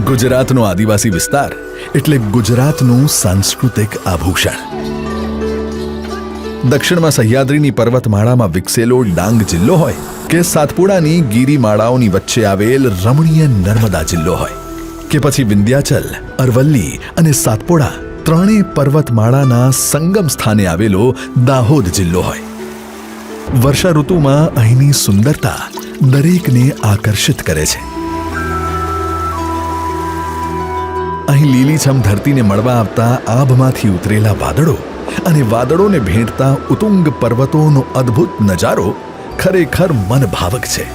ગુજરાતનો આદિવાસી વિસ્તાર એટલે ગુજરાતનું સાંસ્કૃતિક આભૂષણ. દક્ષિણમાં સહ્યાદ્રીની પર્વતમાળામાં વિકસેલો ડાંગ જિલ્લો હોય કે સાતપુડાની ગિરિમાળાઓની વચ્ચે આવેલ રમણીય નર્મદા જિલ્લો હોય કે પછી વિંધ્યાચલ, અરવલ્લી અને સાતપુડા ત્રણેય પર્વતમાળાના સંગમ સ્થાને આવેલો દાહોદ જિલ્લો હોય. વર્ષા ઋતુમાં અહીંની સુંદરતા દરેકને આકર્ષિત કરે છે. અહીં લીલીછમ ધરતીને મળવા આવતા આભમાંથી ઉતરેલા વાદળો અને વાદળોને ભેટતા ઉતુંગ પર્વતોનો અદ્ભુત નજારો ખરેખર મનભાવક છે.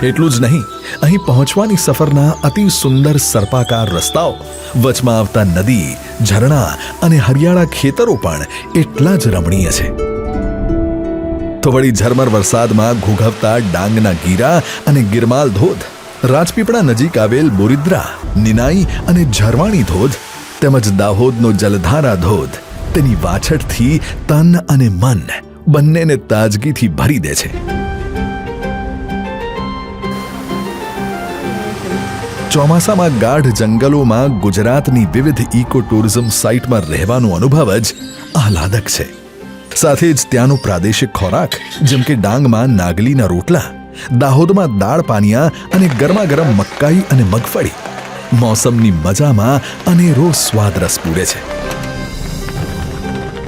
એટલું જ નહીં, અહીં પહોંચવાની સફરના અતિ સુંદર સર્પાકાર રસ્તાઓ, વચમાં આવતા નદી, ઝરણા અને હરિયાળા ખેતરો પણ એટલા જ રમણીય છે. તો વળી ઝરમર વરસાદમાં ઘૂઘવતા ડાંગના ગીરા અને ગિરમાલ ધોધ, રાજપીપળા નજીક આવેલ બોરિદ્રા, નિનાઈ અને ઝરવાણી ધોધ તેમજ દાહોદનો જલધારા ધોધ તેની વાછટથી તન અને મન બંનેને તાજગીથી ભરી દે છે. ચોમાસામાં ગાઢ જંગલોમાં ગુજરાતની વિવિધ ઇકો ટુરિઝમ સાઇટમાં રહેવાનો અનુભવ જ આહલાદક છે. સાથે જ ત્યાંનો પ્રાદેશિક ખોરાક જેમ કે ડાંગમાં નાગલીના રોટલા, દાહોદમાં દાળ પાનિયા અને ગરમાગરમ મકાઈ અને મગફળી મોસમની મજામાં અનેરો સ્વાદ રસ પૂરે છે.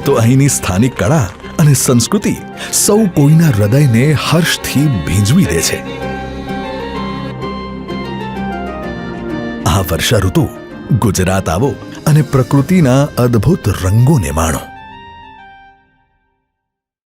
તો અહીંની સ્થાનિક કળા અને સંસ્કૃતિ સૌ કોઈના હૃદયને હર્ષથી ભીંજવી દે છે. આ વર્ષા ઋતુ ગુજરાત આવો અને પ્રકૃતિના અદ્ભુત રંગોને માણો.